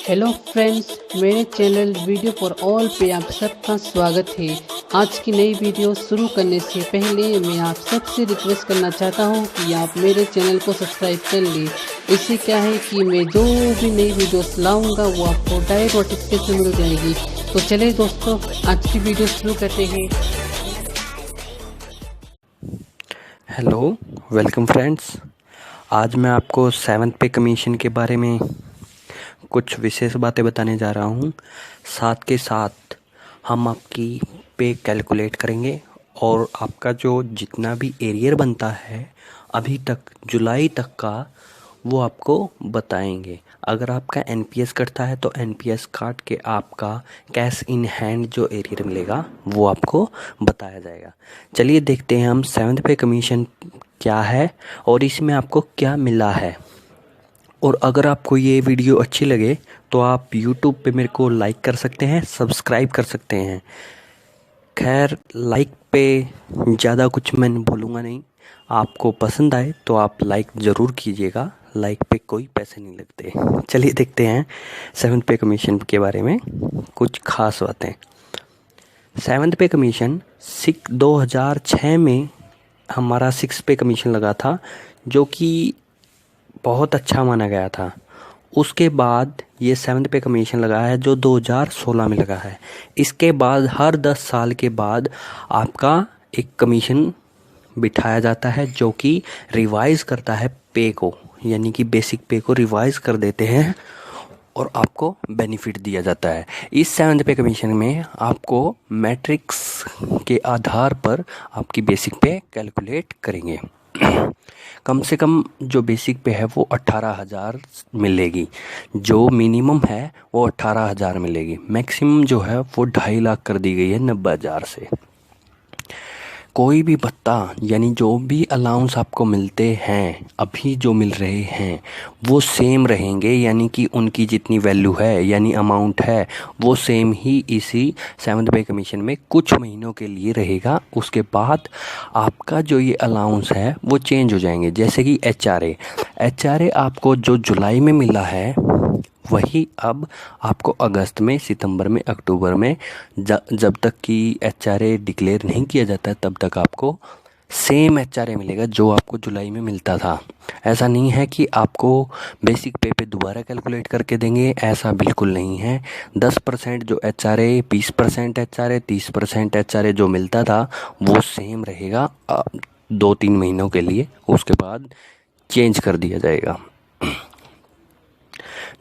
Hello friends, मेरे channel video for all पे आप सबका स्वागत है। आज की नई वीडियो शुरू करने से पहले मैं आप सबसे रिक्वेस्ट करना चाहता हूं कि आप मेरे चैनल को सब्सक्राइब कर लें। इससे क्या है कि मैं जो भी नई वीडियोस लाऊंगा वो आपको डायरेक्ट नोटिफिकेशन मिल जाएगी। तो चलिए दोस्तों, आज की वीडियो शुरू करते हैं। Hello, welcome friends. आज मैं आपको 7th पे कमीशन के बारे में कुछ विशेष बातें बताने जा रहा हूँ। साथ के साथ हम आपकी पे कैलकुलेट करेंगे और आपका जो जितना भी एरियर बनता है अभी तक जुलाई तक का वो आपको बताएंगे। अगर आपका एनपीएस कटता है तो एनपीएस काट के आपका कैश इन हैंड जो एरियर मिलेगा वो आपको बताया जाएगा। चलिए देखते हैं हम 7th पे कमीशन क्या है और इसमें आपको क्या मिला है। और अगर आपको ये वीडियो अच्छी लगे तो आप YouTube पे मेरे को लाइक कर सकते हैं, सब्सक्राइब कर सकते हैं। खैर, लाइक पे ज़्यादा कुछ मैं बोलूँगा नहीं। आपको पसंद आए तो आप लाइक ज़रूर कीजिएगा, लाइक पे कोई पैसे नहीं लगते। चलिए देखते हैं 7th पे कमीशन के बारे में कुछ खास बातें। 7th पे कमीशन 2006 में हमारा 6 पे कमीशन लगा था, जो कि बहुत अच्छा माना गया था। उसके बाद ये 7th पे कमीशन लगा है जो 2016 में लगा है। इसके बाद हर 10 साल के बाद आपका एक कमीशन बिठाया जाता है जो कि रिवाइज करता है पे को, यानी कि बेसिक पे को रिवाइज कर देते हैं और आपको बेनिफिट दिया जाता है। इस 7th पे कमीशन में आपको मैट्रिक्स के आधार पर आपकी बेसिक पे कैलकुलेट करेंगे। कम से कम जो बेसिक पे है वो 18,000 मिलेगी। जो मिनिमम है वो 18,000 मिलेगी। मैक्सिमम जो है वो 2.5 लाख कर दी गई है 90,000 से। कोई भी भत्ता यानी जो भी अलाउंस आपको मिलते हैं अभी जो मिल रहे हैं वो सेम रहेंगे, यानी कि उनकी जितनी वैल्यू है यानी अमाउंट है वो सेम ही इसी 7th पे कमीशन में कुछ महीनों के लिए रहेगा। उसके बाद आपका जो ये अलाउंस है वो चेंज हो जाएंगे। जैसे कि एचआरए आपको जो जुलाई में मिला है वही अब आपको अगस्त में, सितंबर में, अक्टूबर में जब तक कि एचआरए डिक्लेयर नहीं किया जाता है तब तक आपको सेम एचआरए मिलेगा जो आपको जुलाई में मिलता था। ऐसा नहीं है कि आपको बेसिक पे दोबारा कैलकुलेट करके देंगे, ऐसा बिल्कुल नहीं है। 10% जो एचआरए, 20% एचआरए, 30% एचआरए जो मिलता था वो सेम रहेगा 2-3 महीनों के लिए। उसके बाद चेंज कर दिया जाएगा।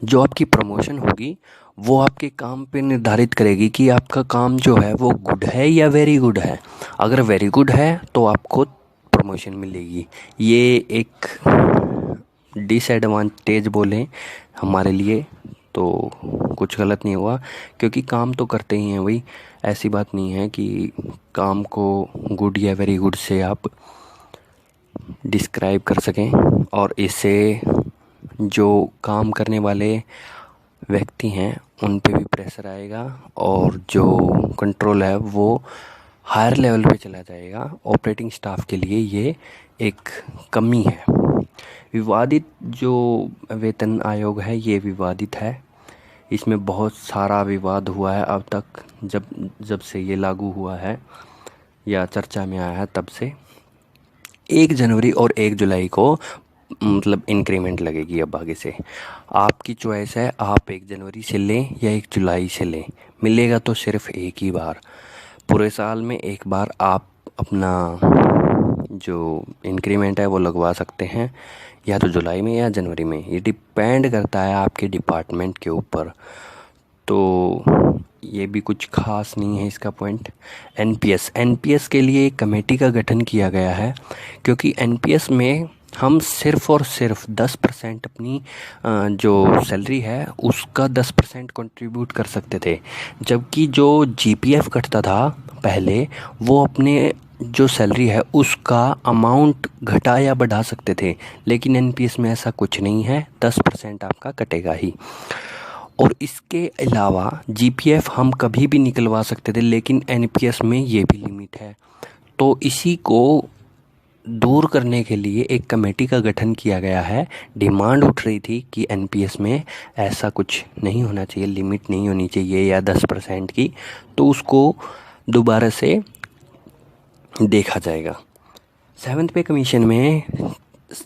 जो आपकी प्रमोशन होगी वो आपके काम पे निर्धारित करेगी कि आपका काम जो है वो गुड है या वेरी गुड है। अगर वेरी गुड है तो आपको प्रमोशन मिलेगी। ये एक डिसएडवांटेज बोलें हमारे लिए तो कुछ गलत नहीं हुआ, क्योंकि काम तो करते ही हैं वही। ऐसी बात नहीं है कि काम को गुड या वेरी गुड से आप डिस्क्राइब कर सकें और इससे जो काम करने वाले व्यक्ति हैं उन पे भी प्रेशर आएगा और जो कंट्रोल है वो हायर लेवल पे चला जाएगा। ऑपरेटिंग स्टाफ के लिए ये एक कमी है। विवादित जो वेतन आयोग है ये विवादित है। इसमें बहुत सारा विवाद हुआ है अब तक, जब से ये लागू हुआ है या चर्चा में आया है तब से। 1 जनवरी और 1 जुलाई को मतलब इंक्रीमेंट लगेगी। अब आगे से आपकी चॉइस है, आप 1 जनवरी से लें या 1 जुलाई से लें। मिलेगा तो सिर्फ एक ही बार, पूरे साल में एक बार आप अपना जो इंक्रीमेंट है वो लगवा सकते हैं, या तो जुलाई में या जनवरी में। ये डिपेंड करता है आपके डिपार्टमेंट के ऊपर। तो ये भी कुछ खास नहीं है इसका पॉइंट। एनपीएस के लिए एक कमेटी का गठन किया गया है, क्योंकि एनपीएस में हम सिर्फ़ और सिर्फ 10% अपनी जो सैलरी है उसका 10% कंट्रीब्यूट कर सकते थे। जबकि जो जीपीएफ कटता था पहले वो अपने जो सैलरी है उसका अमाउंट घटा या बढ़ा सकते थे, लेकिन एनपीएस में ऐसा कुछ नहीं है, 10% आपका कटेगा ही। और इसके अलावा जीपीएफ हम कभी भी निकलवा सकते थे, लेकिन एनपीएस में ये भी लिमिट है। तो इसी को दूर करने के लिए एक कमेटी का गठन किया गया है। डिमांड उठ रही थी कि एनपीएस में ऐसा कुछ नहीं होना चाहिए, लिमिट नहीं होनी चाहिए या 10% की, तो उसको दोबारा से देखा जाएगा। 7th पे कमीशन में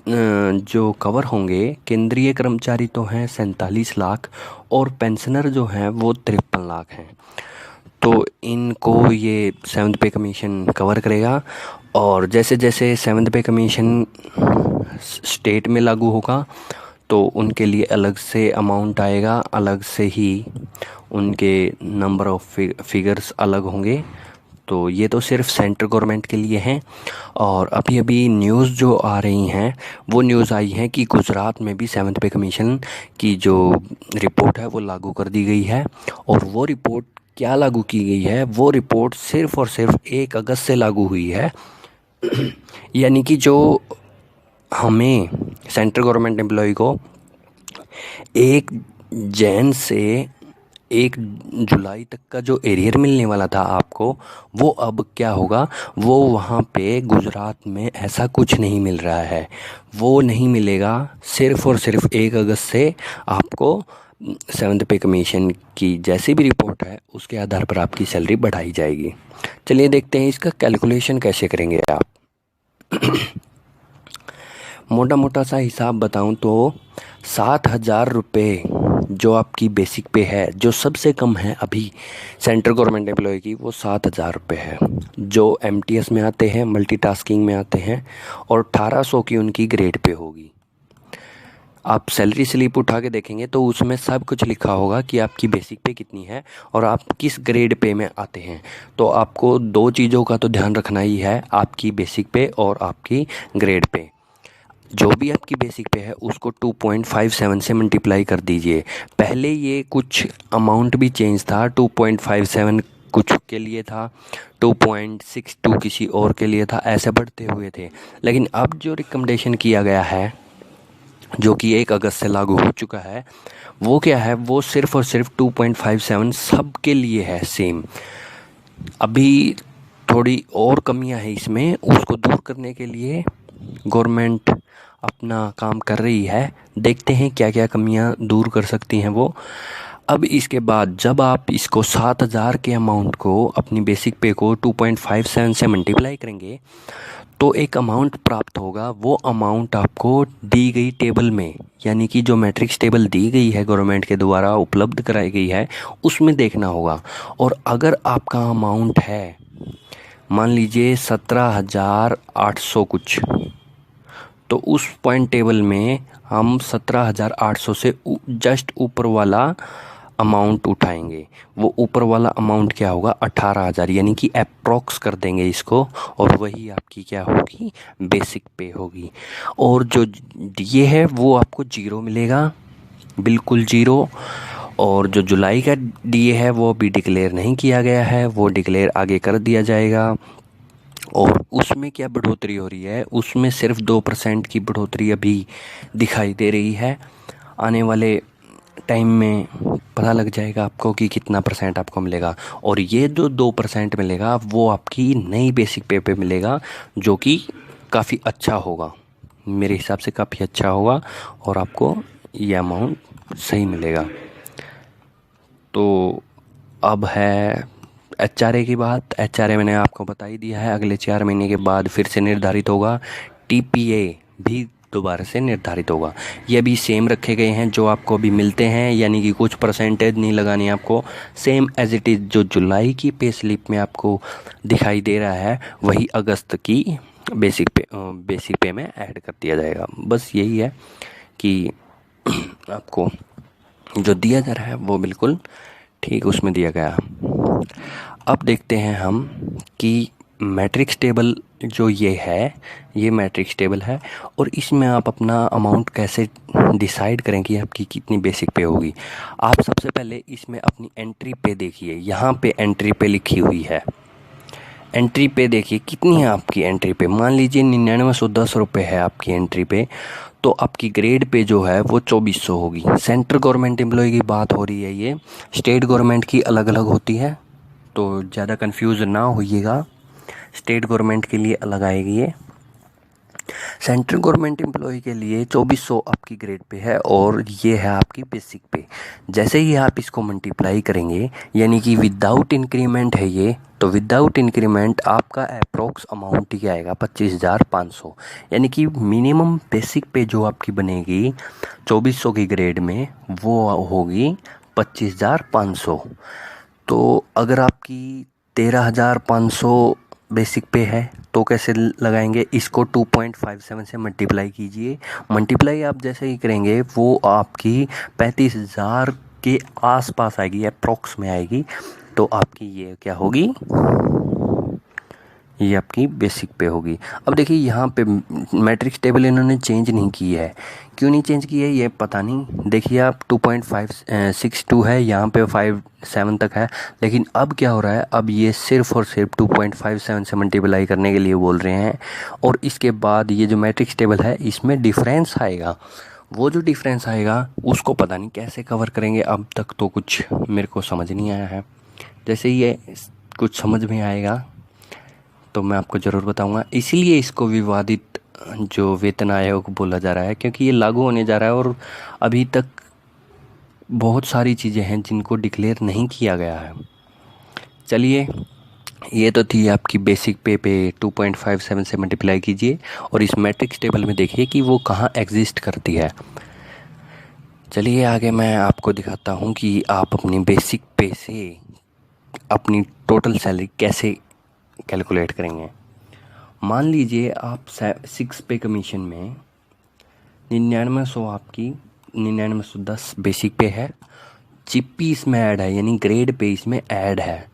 जो कवर होंगे, केंद्रीय कर्मचारी तो हैं 47 लाख और पेंशनर जो हैं वो 53 लाख हैं। तो इनको ये 7th पे कमीशन कवर करेगा। और जैसे जैसे 7th पे कमीशन स्टेट में लागू होगा तो उनके लिए अलग से अमाउंट आएगा, अलग से ही उनके नंबर ऑफ फिगर्स अलग होंगे। तो ये तो सिर्फ सेंट्रल गवर्नमेंट के लिए हैं। और अभी अभी न्यूज़ जो आ रही हैं वो न्यूज़ आई है कि गुजरात में भी 7th पे कमीशन की जो रिपोर्ट है वो लागू कर दी गई है। और वो रिपोर्ट क्या लागू की गई है, वो रिपोर्ट सिर्फ और सिर्फ 1 अगस्त से लागू हुई है। यानी कि जो हमें सेंट्रल गवर्नमेंट एम्प्लॉय को 1 जैन से 1 जुलाई तक का जो एरियर मिलने वाला था आपको, वो अब क्या होगा, वो वहाँ पे गुजरात में ऐसा कुछ नहीं मिल रहा है, वो नहीं मिलेगा। सिर्फ और सिर्फ 1 अगस्त से आपको 7th पे कमीशन की जैसी भी रिपोर्ट है उसके आधार पर आपकी सैलरी बढ़ाई जाएगी। चलिए देखते हैं इसका कैलकुलेशन कैसे करेंगे आप। मोटा मोटा सा हिसाब बताऊं तो 7,000 रुपये जो आपकी बेसिक पे है, जो सबसे कम है अभी सेंट्रल गवर्नमेंट एम्प्लॉय की, वो 7,000 रुपये है। जो एमटीएस में आते हैं, मल्टीटास्किंग में आते हैं, और 1800 की उनकी ग्रेड पे होगी। आप सैलरी स्लिप उठा के देखेंगे तो उसमें सब कुछ लिखा होगा कि आपकी बेसिक पे कितनी है और आप किस ग्रेड पे में आते हैं। तो आपको 2 चीज़ों का तो ध्यान रखना ही है, आपकी बेसिक पे और आपकी ग्रेड पे। जो भी आपकी बेसिक पे है उसको 2.57 से मल्टीप्लाई कर दीजिए। पहले ये कुछ अमाउंट भी चेंज था, 2.57 कुछ के लिए था, 2.62 किसी और के लिए था, ऐसे बढ़ते हुए थे। लेकिन अब जो रिकमेंडेशन किया गया है, जो कि 1 अगस्त से लागू हो चुका है, वो क्या है, वो सिर्फ और सिर्फ 2.57 सब के लिए है सेम। अभी थोड़ी और कमियां हैं इसमें, उसको दूर करने के लिए गवर्नमेंट अपना काम कर रही है। देखते हैं क्या क्या कमियां दूर कर सकती हैं वो। अब इसके बाद जब आप इसको 7,000 के अमाउंट को अपनी बेसिक पे को 2.57 से मल्टीप्लाई करेंगे तो एक अमाउंट प्राप्त होगा। वो अमाउंट आपको दी गई टेबल में, यानी कि जो मैट्रिक्स टेबल दी गई है गवर्नमेंट के द्वारा उपलब्ध कराई गई है, उसमें देखना होगा। और अगर आपका अमाउंट है मान लीजिए 17,800 कुछ, तो उस पॉइंट टेबल में हम 17,800 से जस्ट ऊपर वाला अमाउंट उठाएंगे। वो ऊपर वाला अमाउंट क्या होगा, 18,000, यानी कि अप्रॉक्स कर देंगे इसको, और वही आपकी क्या होगी, बेसिक पे होगी। और जो ये है वो आपको 0 मिलेगा, बिल्कुल 0। और जो जुलाई का डीए है वो अभी डिक्लेयर नहीं किया गया है, वो डिक्लेयर आगे कर दिया जाएगा। और उसमें क्या बढ़ोतरी हो रही है, उसमें सिर्फ 2% की बढ़ोतरी अभी दिखाई दे रही है। आने वाले टाइम में पता लग जाएगा आपको कि कितना % आपको मिलेगा। और ये जो 2% मिलेगा वो आपकी नई बेसिक पे पे मिलेगा, जो कि काफ़ी अच्छा होगा, मेरे हिसाब से काफ़ी अच्छा होगा, और आपको ये अमाउंट सही मिलेगा। तो अब है एचआरए की बात। एचआरए मैंने आपको बता ही दिया है, अगले 4 महीने के बाद फिर से निर्धारित होगा। टीपीए भी दोबारा से निर्धारित होगा। ये भी सेम रखे गए हैं जो आपको अभी मिलते हैं, यानी कि कुछ परसेंटेज नहीं लगानी आपको, सेम एज इट इज़ जो जुलाई की पे स्लिप में आपको दिखाई दे रहा है वही अगस्त की बेसिक पे में ऐड कर दिया जाएगा। बस यही है कि आपको जो दिया जा रहा है वो बिल्कुल ठीक उसमें दिया गया। अब देखते हैं हम कि मैट्रिक्स टेबल जो ये है, ये मैट्रिक्स टेबल है, और इसमें आप अपना अमाउंट कैसे डिसाइड करें कि आपकी कितनी बेसिक पे होगी। आप सबसे पहले इसमें अपनी एंट्री पे देखिए, यहाँ पे एंट्री पे लिखी हुई है। एंट्री पे देखिए कितनी है आपकी एंट्री पे। मान लीजिए 9910 रुपये है आपकी एंट्री पे, तो आपकी ग्रेड पे जो है वो 2400 होगी। सेंट्रल गवर्नमेंट एम्प्लॉय की बात हो रही है, ये स्टेट गवर्नमेंट की अलग अलग होती है, तो ज़्यादा कंफ्यूज ना होइएगा। स्टेट गवर्नमेंट के लिए अलग आएगी ये। सेंट्रल गवर्नमेंट एम्प्लॉय के लिए 2400 आपकी ग्रेड पे है और ये है आपकी बेसिक पे। जैसे ही आप इसको मल्टीप्लाई करेंगे, यानी कि विदाउट इंक्रीमेंट है ये, तो विदाउट इंक्रीमेंट आपका अप्रोक्स अमाउंट ही आएगा 25,500। यानी कि मिनिमम बेसिक पे जो आपकी बनेगी 2400 की ग्रेड में, वो होगी 25,500। तो अगर आपकी 13,500 बेसिक पे है तो कैसे लगाएंगे, इसको 2.57 से मल्टीप्लाई कीजिए। मल्टीप्लाई आप जैसे ही करेंगे वो आपकी 35,000 के आसपास आएगी, अप्रोक्स में आएगी। तो आपकी ये क्या होगी, ये आपकी बेसिक पे होगी। अब देखिए यहाँ पे मैट्रिक्स टेबल इन्होंने चेंज नहीं की है। क्यों नहीं चेंज की है ये पता नहीं। देखिए आप 2.562 है, यहाँ पे 57 तक है, लेकिन अब क्या हो रहा है, अब ये सिर्फ और सिर्फ 2.57 से मल्टीप्लाई करने के लिए बोल रहे हैं। और इसके बाद ये जो मैट्रिक्स टेबल है इसमें डिफरेंस आएगा। वो जो डिफरेंस आएगा उसको पता नहीं कैसे कवर करेंगे, अब तक तो कुछ मेरे को समझ नहीं आया है। जैसे ये कुछ समझ में आएगा तो मैं आपको ज़रूर बताऊंगा। इसीलिए इसको विवादित जो वेतन आयोग बोला जा रहा है, क्योंकि ये लागू होने जा रहा है और अभी तक बहुत सारी चीज़ें हैं जिनको डिक्लेयर नहीं किया गया है। चलिए, ये तो थी आपकी बेसिक पे 2.57 से मल्टीप्लाई कीजिए और इस मैट्रिक्स टेबल में देखिए कि वो कहाँ एग्जिस्ट करती है। चलिए आगे मैं आपको दिखाता हूँ कि आप अपनी बेसिक पे से अपनी टोटल सैलरी कैसे कैलकुलेट करेंगे। मान लीजिए आप 6 पे कमीशन में 9900 आपकी 9910 बेसिक पे है, चिप्पी इसमें ऐड है, यानी ग्रेड पे इसमें ऐड है।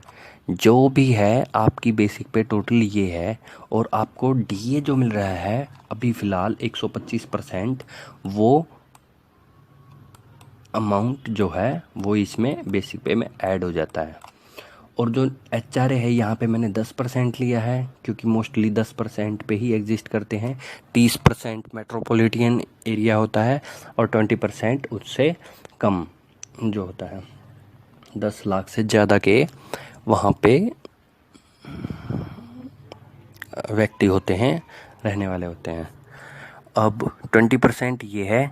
जो भी है आपकी बेसिक पे टोटल ये है, और आपको डीए जो मिल रहा है अभी फ़िलहाल 125%, वो अमाउंट जो है वो इसमें बेसिक पे में ऐड हो जाता है। और जो एचआरए है यहाँ पे मैंने 10% लिया है, क्योंकि मोस्टली 10% पे ही एग्जिस्ट करते हैं। 30% मेट्रोपॉलिटन एरिया होता है और 20% उससे कम जो होता है, 10 लाख से ज़्यादा के वहाँ पे व्यक्ति होते हैं, रहने वाले होते हैं। अब 20% ये है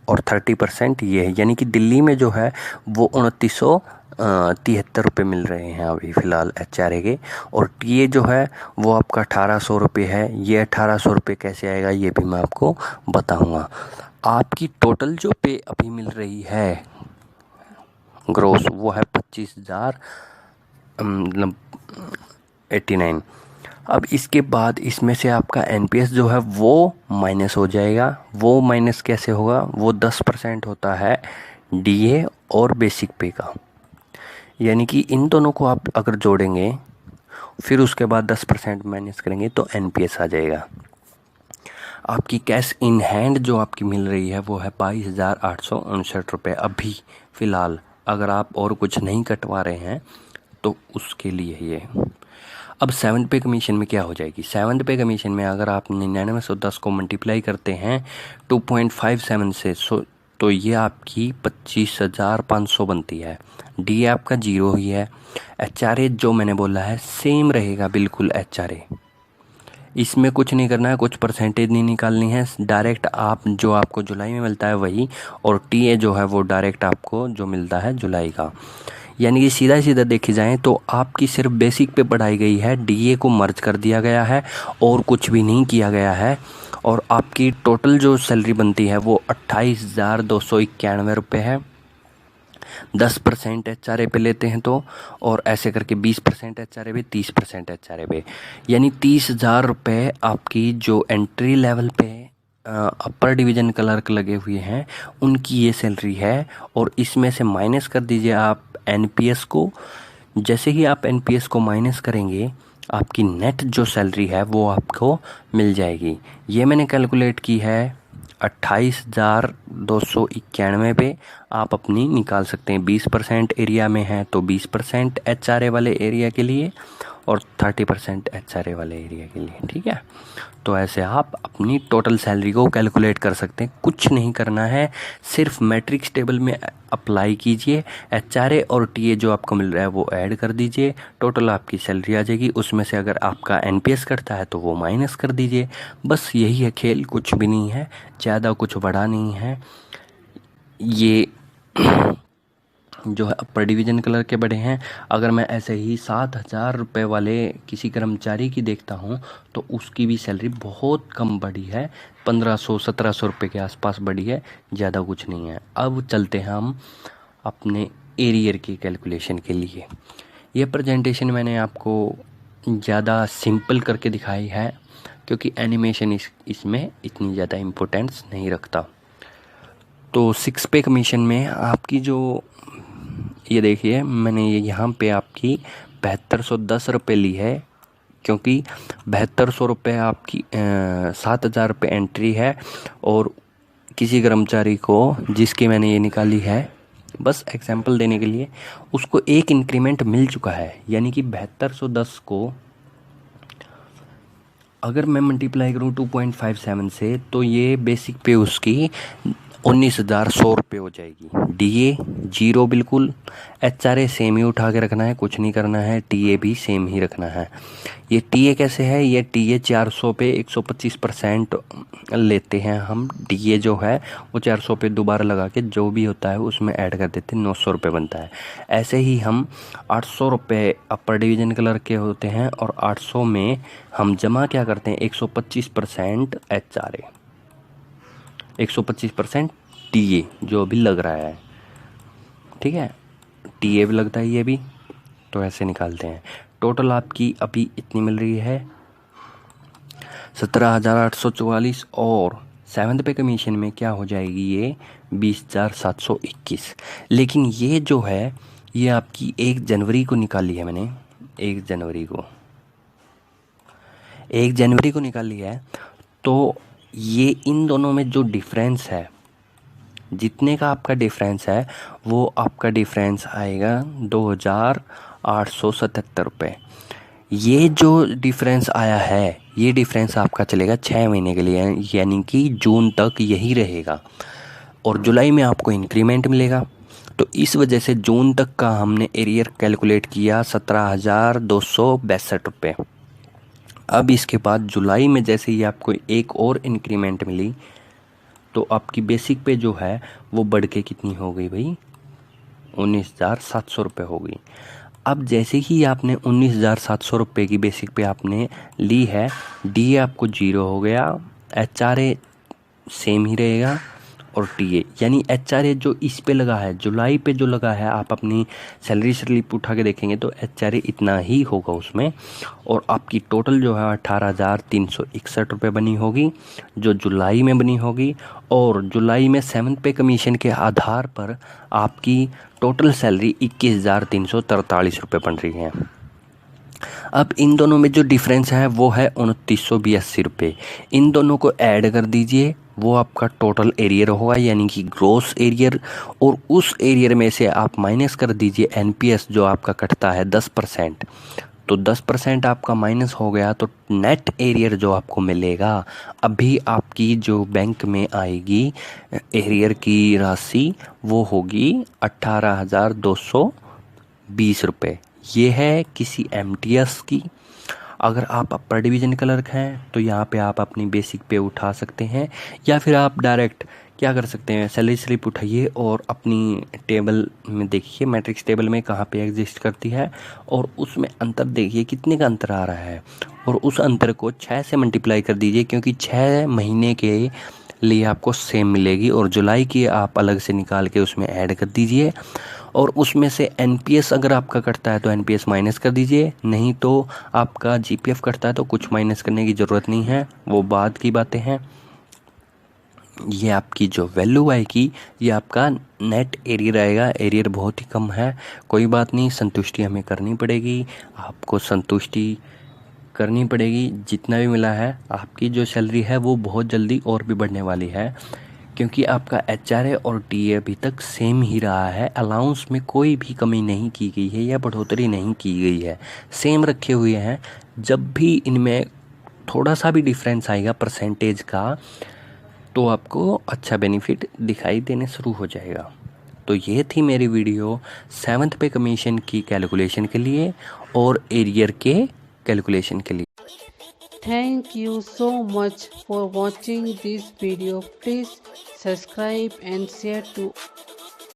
और 30% ये है, यानी कि दिल्ली में जो है वो 2973 रुपये मिल रहे हैं अभी फ़िलहाल एचआरए के। और टीए जो है वो आपका 1800 रुपये है। ये 1800 रुपये कैसे आएगा ये भी मैं आपको बताऊंगा। आपकी टोटल जो पे अभी मिल रही है ग्रोस, वो है 25,089। अब इसके बाद इसमें से आपका एनपीएस जो है वो माइनस हो जाएगा। वो माइनस कैसे होगा, वो 10% होता है डीए और बेसिक पे का, यानी कि इन दोनों को आप अगर जोड़ेंगे फिर उसके बाद 10% माइनस करेंगे तो एनपीएस आ जाएगा। आपकी कैश इन हैंड जो आपकी मिल रही है वो है 22,859 रुपये अभी फ़िलहाल, अगर आप और कुछ नहीं कटवा रहे हैं तो उसके लिए ये। अब 7th पे कमीशन में क्या हो जाएगी, 7th पे कमीशन में अगर आप 9910 को मल्टीप्लाई करते हैं 2.57 से, तो ये आपकी 25,500 बनती है। डी आपका 0 ही है। एचआरए जो मैंने बोला है सेम रहेगा बिल्कुल एचआरए, इसमें कुछ नहीं करना है, कुछ परसेंटेज नहीं निकालनी है, डायरेक्ट आप जो आपको जुलाई में मिलता है वही, और टीए जो है वो डायरेक्ट आपको जो मिलता है जुलाई का। यानी कि सीधा सीधा देखी जाए तो आपकी सिर्फ बेसिक पे बढ़ाई गई है, डीए को मर्ज कर दिया गया है और कुछ भी नहीं किया गया है। और आपकी टोटल जो सैलरी बनती है वो 28,291 रुपये है। 10% एचआरए पे लेते हैं तो, और ऐसे करके 20% एचआरए पे, 30% एचआरए पे, यानी 30,000 रुपये आपकी जो एंट्री लेवल पे अपर डिवीज़न क्लर्क लगे हुए हैं उनकी ये सैलरी है। और इसमें से माइनस कर दीजिए आप एनपीएस को। जैसे ही आप एनपीएस को माइनस करेंगे आपकी नेट जो सैलरी है वो आपको मिल जाएगी। ये मैंने कैलकुलेट की है 28,291 पे, आप अपनी निकाल सकते हैं। 20% एरिया में है तो 20% एचआरए वाले एरिया के लिए, और 30% HRA वाले एरिया के लिए, ठीक है। तो ऐसे आप अपनी टोटल सैलरी को कैलकुलेट कर सकते हैं। कुछ नहीं करना है, सिर्फ मैट्रिक्स टेबल में अप्लाई कीजिए, HRA और TA जो आपको मिल रहा है वो ऐड कर दीजिए, टोटल आपकी सैलरी आ जाएगी। उसमें से अगर आपका NPS कटता है तो वो माइनस कर दीजिए। बस यही है खेल, कुछ भी नहीं है, ज़्यादा कुछ बड़ा नहीं है। ये जो है अपर डिवीज़न कलर के बड़े हैं। अगर मैं ऐसे ही 7,000 रुपये वाले किसी कर्मचारी की देखता हूँ तो उसकी भी सैलरी बहुत कम बढ़ी है, 1500-1700 रुपये के आसपास बढ़ी है, ज़्यादा कुछ नहीं है। अब चलते हैं हम अपने एरियर की कैलकुलेशन के लिए। ये प्रेजेंटेशन मैंने आपको ज़्यादा सिंपल करके दिखाई है क्योंकि एनिमेशन इसमें इतनी ज़्यादा इम्पोर्टेंस नहीं रखता। तो 6 पे कमीशन में आपकी जो ये देखिए, मैंने ये यहाँ पे आपकी 7210 रुपये ली है क्योंकि 7200 रुपये आपकी 7000 रुपये एंट्री है और किसी कर्मचारी को जिसकी मैंने ये निकाली है, बस एग्जांपल देने के लिए, उसको एक इंक्रीमेंट मिल चुका है। यानी कि 7210 को अगर मैं मल्टीप्लाई करूँ 2.57 से तो ये बेसिक पे उसकी 19,100 रुपये हो जाएगी। DA 0 बिल्कुल, HRA सेम ही उठा के रखना है, कुछ नहीं करना है, TA भी सेम ही रखना है। ये TA कैसे है, ये TA 400 पे 125% लेते हैं हम। DA जो है वो 400 पे दोबारा लगा के जो भी होता है उसमें ऐड कर देते हैं, 900 रुपये बनता है। ऐसे ही हम 800 रुपये अपर डिवीज़न कलर के होते हैं और 800 में हम जमा क्या करते हैं, 125% HRA, 125% TA जो अभी लग रहा है, ठीक है, TA भी लगता है ये भी। तो ऐसे निकालते हैं। टोटल आपकी अभी इतनी मिल रही है 17,844 और 7th पे कमीशन में क्या हो जाएगी ये 20,721। लेकिन ये जो है ये आपकी 1 जनवरी को निकाली है मैंने, 1 जनवरी को निकाली है। तो ये इन दोनों में जो डिफरेंस है, जितने का आपका डिफरेंस है वो आपका डिफरेंस आएगा 2,877 रुपये। ये जो डिफरेंस आया है ये डिफरेंस आपका चलेगा 6 महीने के लिए, यानी कि जून तक यही रहेगा और जुलाई में आपको इंक्रीमेंट मिलेगा। तो इस वजह से जून तक का हमने एरियर कैलकुलेट किया 17,262 रुपये। अब इसके बाद जुलाई में जैसे ही आपको एक और इंक्रीमेंट मिली तो आपकी बेसिक पे जो है वो बढ़ के कितनी हो गई भाई, 19,700 रुपये हो गई। अब जैसे ही आपने 19,700 रुपये की बेसिक पे आपने ली है, DA आपको 0 हो गया, HRA सेम ही रहेगा और TA, यानी HRA जो इस पे लगा है, जुलाई पे जो लगा है, आप अपनी सैलरी स्लिप उठा के देखेंगे तो HRA इतना ही होगा उसमें। और आपकी टोटल जो है 18,361 रुपये बनी होगी जो जुलाई में बनी होगी। और जुलाई में 7th पे कमीशन के आधार पर आपकी टोटल सैलरी 21,343 रुपये बन रही है। अब इन दोनों में जो डिफरेंस है वो है 2,982 रुपये। इन दोनों को ऐड कर दीजिए, वो आपका टोटल एरियर होगा, यानी कि ग्रॉस एरियर। और उस एरियर में से आप माइनस कर दीजिए NPS जो आपका कटता है 10%। तो 10% आपका माइनस हो गया तो नेट एरियर जो आपको मिलेगा अभी आपकी जो बैंक में आएगी एरियर की राशि वो होगी 18,220 रुपये। ये है किसी MTS की। अगर आप अपर डिवीज़न क्लर्क हैं तो यहाँ पे आप अपनी बेसिक पे उठा सकते हैं, या फिर आप डायरेक्ट क्या कर सकते हैं, सैलरी स्लिप उठाइए और अपनी टेबल में देखिए मैट्रिक्स टेबल में कहाँ पे एग्जिस्ट करती है और उसमें अंतर देखिए कितने का अंतर आ रहा है और उस अंतर को 6 से मल्टीप्लाई कर दीजिए, क्योंकि 6 महीने के लिए आपको सेम मिलेगी और जुलाई की आप अलग से निकाल के उसमें ऐड कर दीजिए। और उसमें से NPS अगर आपका कटता है तो NPS माइनस कर दीजिए, नहीं तो आपका GPF कटता है तो कुछ माइनस करने की ज़रूरत नहीं है, वो बाद की बातें हैं। ये आपकी जो वैल्यू आएगी ये आपका नेट एरियर आएगा। एरियर बहुत ही कम है, कोई बात नहीं, संतुष्टि हमें करनी पड़ेगी, आपको संतुष्टि करनी पड़ेगी। जितना भी मिला है आपकी जो सैलरी है वो बहुत जल्दी और भी बढ़ने वाली है, क्योंकि आपका HRA और TA अभी तक सेम ही रहा है। अलाउंस में कोई भी कमी नहीं की गई है या बढ़ोतरी नहीं की गई है, सेम रखे हुए हैं। जब भी इनमें थोड़ा सा भी डिफरेंस आएगा परसेंटेज का, तो आपको अच्छा बेनिफिट दिखाई देने शुरू हो जाएगा। तो ये थी मेरी वीडियो 7th पे कमीशन की कैलकुलेशन के लिए और एरियर के कैलकुलेशन के लिए। Thank you so much for watching this video. Please subscribe and share to